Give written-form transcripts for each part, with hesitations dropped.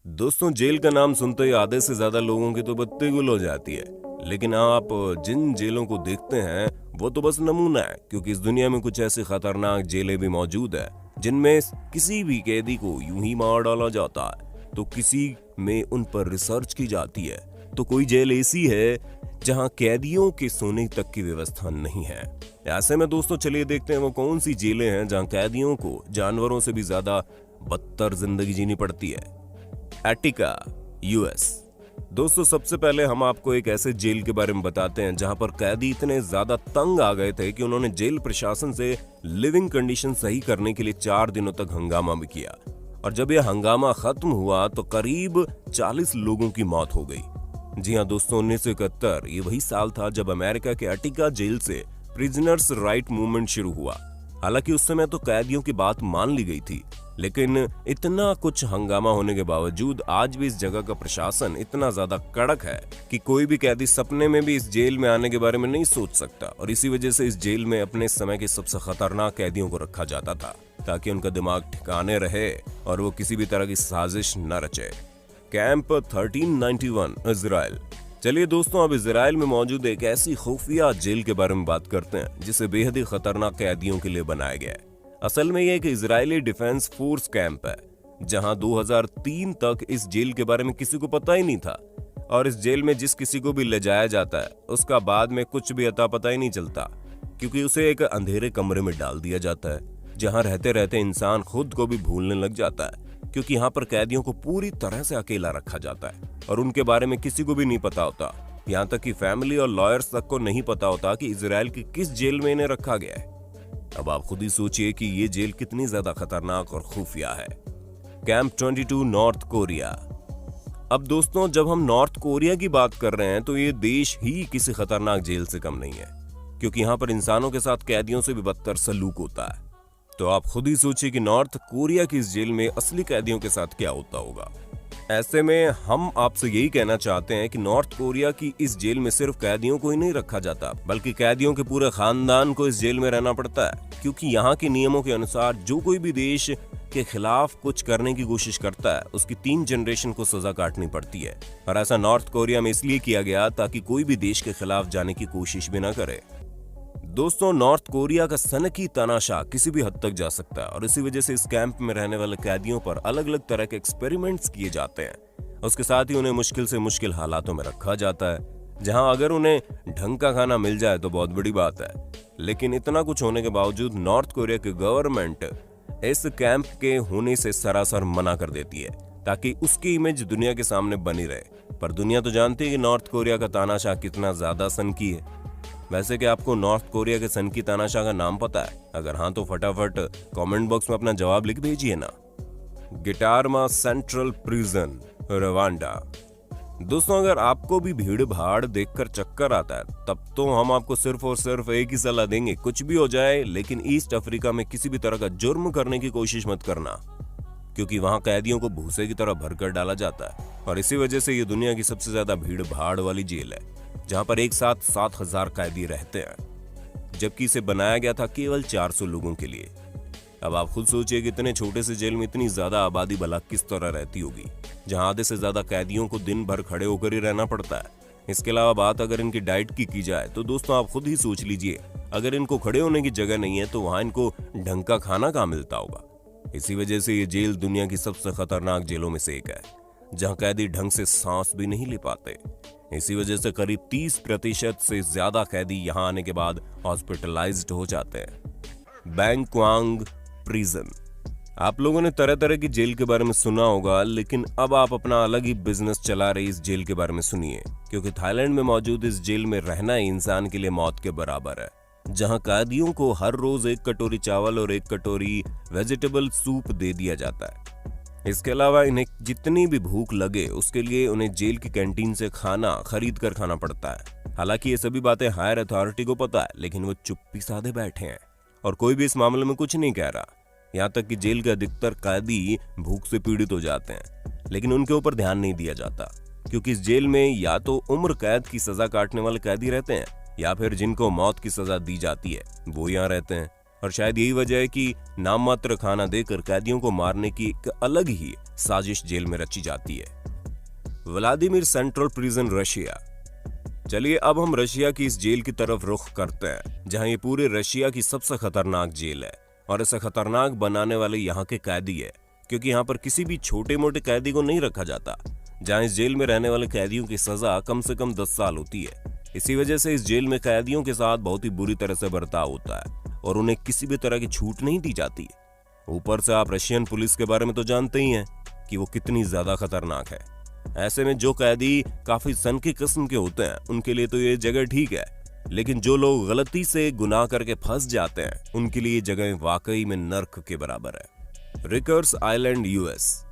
दोस्तों, जेल का नाम सुनते ही आधे से ज्यादा लोगों की तो बत्ती गुल हो जाती है। लेकिन आप जिन जेलों को देखते हैं वो तो बस नमूना है, क्योंकि इस दुनिया में कुछ ऐसी खतरनाक जेलें भी मौजूद है जिनमें किसी भी कैदी को यूं ही मार डाला जाता है, तो किसी में उन पर रिसर्च की जाती है, तो कोई जेल ऐसी है जहां कैदियों के सोने तक की व्यवस्था नहीं है। ऐसे में दोस्तों, चलिए देखते हैं वो कौन सी जेलें हैं जहां कैदियों को जानवरों से भी ज्यादा बदतर जिंदगी जीनी पड़ती है। Etica, US. दोस्तों, सबसे पहले हम आपको एक ऐसे जेल के बारे में बताते हैं जहां पर कैदी इतने ज्यादा तंग आ गए थे कि उन्होंने जेल प्रशासन से लिविंग कंडीशन सही करने के लिए 4 दिनों तक हंगामा भी किया। और जब यह हंगामा खत्म हुआ तो करीब 40 लोगों की मौत हो गई। जी हां दोस्तों, 1971 ये वही साल था जब अमेरिका के एटिका जेल से प्रिजनर्स राइट मूवमेंट शुरू हुआ। हालांकि उस समय तो कैदियों की बात मान ली गई थी, लेकिन इतना कुछ हंगामा होने के बावजूद आज भी इस जगह का प्रशासन इतना ज्यादा कड़क है कि कोई भी कैदी सपने में भी इस जेल में आने के बारे में नहीं सोच सकता। और इसी वजह से इस जेल में अपने समय के सबसे खतरनाक कैदियों को रखा जाता था, ताकि उनका दिमाग ठिकाने रहे और वो किसी भी तरह की साजिश न रचे। Camp 1391, Israel. चलिए दोस्तों, अब इजराइल में मौजूद एक ऐसी खुफिया जेल के बारे में बात करते हैं जिसे बेहद ही खतरनाक कैदियों के लिए बनाया गया है। असल में ये एक इजरायली डिफेंस फोर्स कैंप है, जहां 2003 तक इस जेल के बारे में किसी को पता ही नहीं था। और इस जेल में जिस किसी को भी ले जाया जाता है उसका बाद में कुछ भी अता पता ही नहीं चलता, क्योंकि उसे एक अंधेरे कमरे में डाल दिया जाता है, जहां रहते रहते इंसान खुद को भी भूलने लग जाता है, क्योंकि यहाँ पर कैदियों को पूरी तरह से अकेला रखा जाता है और उनके बारे में किसी को भी नहीं पता होता। यहाँ तक कि फैमिली और लॉयर्स तक को नहीं पता होता कि इजराइल की किस जेल में इन्हें रखा गया है। अब आप खुद ही सोचिए कि ये जेल कितनी ज्यादा खतरनाक और खुफिया है। Camp 22, north Korea. अब दोस्तों, जब हम नॉर्थ कोरिया की बात कर रहे हैं तो ये देश ही किसी खतरनाक जेल से कम नहीं है, क्योंकि यहाँ पर इंसानों के साथ कैदियों से भी बदतर सलूक होता है। तो आप खुद ही सोचिए कि नॉर्थ कोरिया की इस जेल में असली कैदियों के साथ क्या होता होगा। ऐसे में हम आपसे यही कहना चाहते हैं कि नॉर्थ कोरिया की इस जेल में सिर्फ कैदियों को ही नहीं रखा जाता, बल्कि कैदियों के पूरे खानदान को इस जेल में रहना पड़ता है, क्योंकि यहाँ के नियमों के अनुसार जो कोई भी देश के खिलाफ कुछ करने की कोशिश करता है उसकी 3 जनरेशन को सजा काटनी पड़ती है। और ऐसा नॉर्थ कोरिया में इसलिए किया गया ताकि कोई भी देश के खिलाफ जाने की कोशिश भी ना करे। दोस्तों, नॉर्थ कोरिया का सनकी तानाशाह किसी भी हद तक जा सकता है और इसी वजह से इस कैंप में रहने वाले कैदियों पर अलग अलग तरह के एक्सपेरिमेंट्स किए जाते हैं। उसके साथ ही उन्हें मुश्किल से मुश्किल हालातों में रखा जाता है, जहां अगर उन्हें ढंग का खाना मिल जाए तो बहुत बड़ी बात है। लेकिन इतना कुछ होने के बावजूद नॉर्थ कोरिया की गवर्नमेंट इस कैंप के होने से सरासर मना कर देती है, ताकि उसकी इमेज दुनिया के सामने बनी रहे। पर दुनिया तो जानती है कि नॉर्थ कोरिया का तानाशाह कितना ज्यादा सनकी है। वैसे कि आपको नॉर्थ कोरिया के सनकी तानाशाह का नाम पता है? अगर हाँ तो फटाफट कमेंट बॉक्स में अपना जवाब लिख भेजिए ना। गिटारमा सेंट्रल प्रिजन, रवांडा। दोस्तों, अगर आपको भी भीड़ भाड़ देखकर चक्कर आता है तब तो हम आपको सिर्फ और सिर्फ एक ही सलाह देंगे, कुछ भी हो जाए लेकिन ईस्ट अफ्रीका में किसी भी तरह का जुर्म करने की कोशिश मत करना, क्योंकि वहां कैदियों को भूसे की तरह भरकर डाला जाता है। और इसी वजह से ये दुनिया की सबसे ज्यादा भीड़ भाड़ वाली जेल है, जहां पर एक साथ 7,000 कैदी रहते हैं, जबकि इसे बनाया गया था केवल 400 लोगों के लिए। अब आप खुद सोचिए कि इतने छोटे से जेल में इतनी ज्यादा आबादी भला किस तरह रहती होगी, जहां आधे से ज्यादा कैदियों को दिन भर खड़े होकर ही रहना पड़ता है। इसके अलावा बात अगर इनकी डाइट की जाए तो दोस्तों आप खुद ही सोच लीजिए, अगर इनको खड़े होने की जगह नहीं है तो वहां इनको ढंग का खाना कहाँ मिलता होगा। इसी वजह से ये जेल दुनिया की सबसे खतरनाक जेलों में से एक है, जहां कैदी ढंग से सांस भी नहीं ले पाते। इसी वजह से करीब 30% से ज्यादा कैदी यहां आने के बाद हॉस्पिटलाइज्ड हो जाते हैं। बैंक्वांग प्रिजन। आप लोगों ने तरह तरह की जेल के बारे में सुना होगा, लेकिन अब आप अपना अलग ही बिजनेस चला रही इस जेल के बारे में सुनिए, क्योंकि थाईलैंड में मौजूद इस जेल में रहना इंसान के लिए मौत के बराबर है, जहां कैदियों को हर रोज 1 कटोरी चावल और 1 कटोरी वेजिटेबल सूप दे दिया जाता है। इसके अलावा इन्हें जितनी भी भूख लगे उसके लिए उन्हें जेल की कैंटीन से खाना खरीद कर खाना पड़ता है। हालांकि ये सभी बातें हायर अथॉरिटी को पता है, लेकिन वो चुप्पी साधे बैठे हैं और कोई भी इस मामले में कुछ नहीं कह रहा। यहाँ तक कि जेल के अधिकतर कैदी भूख से पीड़ित हो जाते हैं, लेकिन उनके ऊपर ध्यान नहीं दिया जाता, क्योंकि इस जेल में या तो उम्र कैद की सजा काटने वाले कैदी रहते हैं या फिर जिनको मौत की सजा दी जाती है वो यहाँ रहते हैं। और शायद यही वजह है कि नाम मात्र खाना देकर कैदियों को मारने की एक अलग ही साजिश जेल में रची जाती है। Vladimir central prison, Russia. चलिए अब हम रशिया की इस जेल की तरफ रुख करते हैं, जहां ये पूरे रशिया की सबसे खतरनाक जेल है और इसे खतरनाक बनाने वाले यहाँ के कैदी है, क्योंकि यहाँ पर किसी भी छोटे मोटे कैदी को नहीं रखा जाता। जहां इस जेल में रहने वाले कैदियों की सजा कम से कम 10 साल होती है। इसी वजह से इस जेल में कैदियों के साथ बहुत ही बुरी तरह से बर्ताव होता है और उन्हें किसी भी तरह की छूट नहीं दी जाती। ऊपर से आप रशियन पुलिस के बारे में तो जानते ही हैं कि वो कितनी ज्यादा खतरनाक है। ऐसे में जो कैदी काफी सनकी किस्म के होते हैं उनके लिए तो ये जगह ठीक है, लेकिन जो लोग गलती से गुनाह करके फंस जाते हैं उनके लिए ये जगह वाकई में नर्क के बराबर है। Recurs island, US.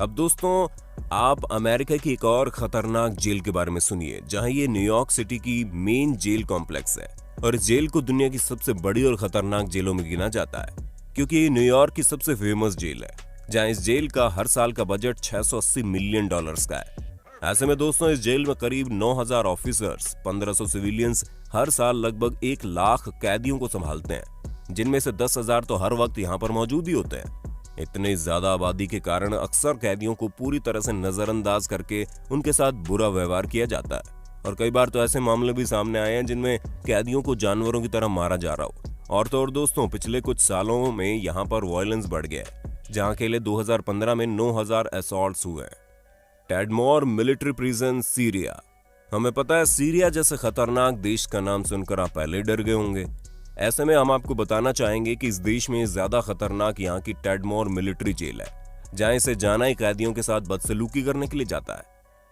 अब दोस्तों आप अमेरिका की एक और खतरनाक जेल के बारे में सुनिए, जहां ये न्यूयॉर्क सिटी की मेन जेल कॉम्प्लेक्स है और इस जेल को दुनिया की सबसे बड़ी और खतरनाक जेलों में गिना जाता है, क्योंकि ये न्यूयॉर्क की सबसे फेमस जेल है, जहां इस जेल का हर साल का बजट $680 मिलियन का है। ऐसे में दोस्तों इस जेल में करीब 9,000 ऑफिसर्स, 1500 सिविलियंस हर साल लगभग 1 लाख कैदियों को संभालते हैं, जिनमें से 10,000 तो हर वक्त यहाँ पर मौजूद ही होते हैं। इतनी ज्यादा आबादी के कारण अक्सर कैदियों को पूरी तरह से नजरअंदाज करके उनके साथ बुरा व्यवहार किया जाता है और कई बार तो ऐसे मामले भी सामने आए हैं जिनमें कैदियों को जानवरों की तरह मारा जा रहा हो। और तो और दोस्तों पिछले कुछ सालों में यहाँ पर वायलेंस बढ़ गया है, जहाँ अकेले 2015 में 9,000 असॉल्ट्स हुए। टैडमोर मिलिट्री प्रिजन, सीरिया। हमें पता है सीरिया जैसे खतरनाक देश का नाम सुनकर आप पहले डर गए होंगे। ऐसे में हम आपको बताना चाहेंगे कि इस देश में ज्यादा खतरनाक यहाँ की टैडमोर मिलिट्री जेल है, जहाँ इसे जाना ही कैदियों के साथ बदसलूकी करने के लिए जाता है,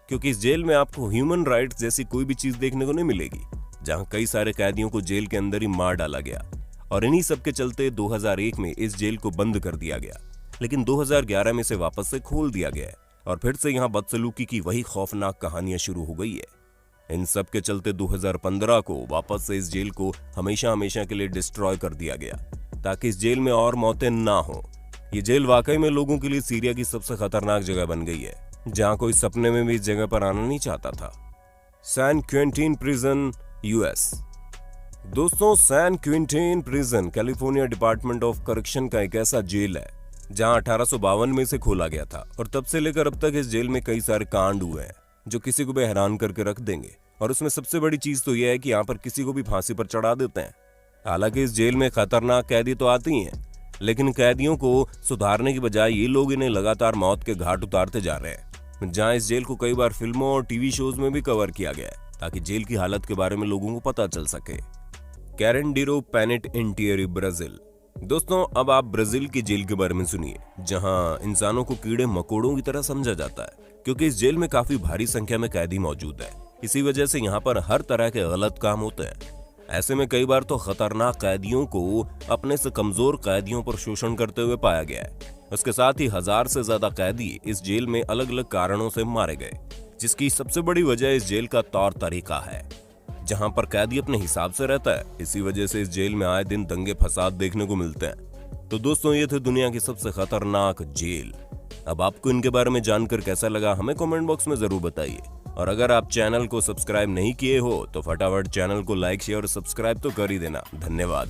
क्योंकि इस जेल में आपको ह्यूमन राइट्स जैसी कोई भी चीज देखने को नहीं मिलेगी। जहाँ कई सारे कैदियों को जेल के अंदर ही मार डाला गया और इन्हीं सब के चलते 2001 में इस जेल को बंद कर दिया गया, लेकिन 2011 में इसे वापस से खोल दिया गया है और फिर से यहाँ बदसलूकी की वही खौफनाक कहानियां शुरू हो गई है। इन सब के चलते 2015 को वापस से इस जेल को हमेशा हमेशा के लिए डिस्ट्रॉय कर दिया गया, ताकि इस जेल में और मौतें ना हो। ये जेल वाकई में लोगों के लिए सीरिया की सबसे खतरनाक जगह बन गई है, जहां कोई सपने में भी इस जगह पर आना नहीं चाहता था। San Quentin prison, US. दोस्तों San Quentin prison California department of correction का एक ऐसा जेल है जहां 1852 में से खोला गया था और तब से लेकर अब तक इस जेल में कई सारे कांड हुए हैं जो किसी को भी हैरान करके रख देंगे। और उसमें सबसे बड़ी चीज तो यह है कि यहाँ पर किसी को भी फांसी पर चढ़ा देते हैं। हालांकि इस जेल में खतरनाक कैदी तो आती हैं, लेकिन कैदियों को सुधारने की बजाय ये लोग इन्हें लगातार मौत के घाट उतारते जा रहे हैं। जहां इस जेल को कई बार फिल्मों और टीवी शोज में भी कवर किया गया है, ताकि जेल की हालत के बारे में लोगों को पता चल सके। कैरेंडिरो पेनिटेंटियरी, ब्राजील। दोस्तों अब आप ब्राजील की जेल के बारे में सुनिए, जहां इंसानों को कीड़े मकोड़ों की तरह समझा जाता है, क्योंकि इस जेल में काफी भारी संख्या में कैदी मौजूद है। इसी वजह से यहाँ पर हर तरह के गलत काम होते हैं। ऐसे में कई बार तो खतरनाक कैदियों को अपने से कमजोर कैदियों पर शोषण करते हुए पाया गया है। उसके साथ ही 1000 से ज्यादा कैदी इस जेल में अलग अलग कारणों से मारे गए, जिसकी सबसे बड़ी वजह इस जेल का तौर तरीका है, जहां पर कैदी अपने हिसाब से रहता है। इसी वजह से इस जेल में आए दिन दंगे फसाद देखने को मिलते हैं। तो दोस्तों ये थे दुनिया की सबसे खतरनाक जेल। अब आपको इनके बारे में जानकर कैसा लगा हमें कमेंट बॉक्स में जरूर बताइए। और अगर आप चैनल को सब्सक्राइब नहीं किए हो तो फटाफट चैनल को लाइक, शेयर और सब्सक्राइब तो कर ही देना। धन्यवाद।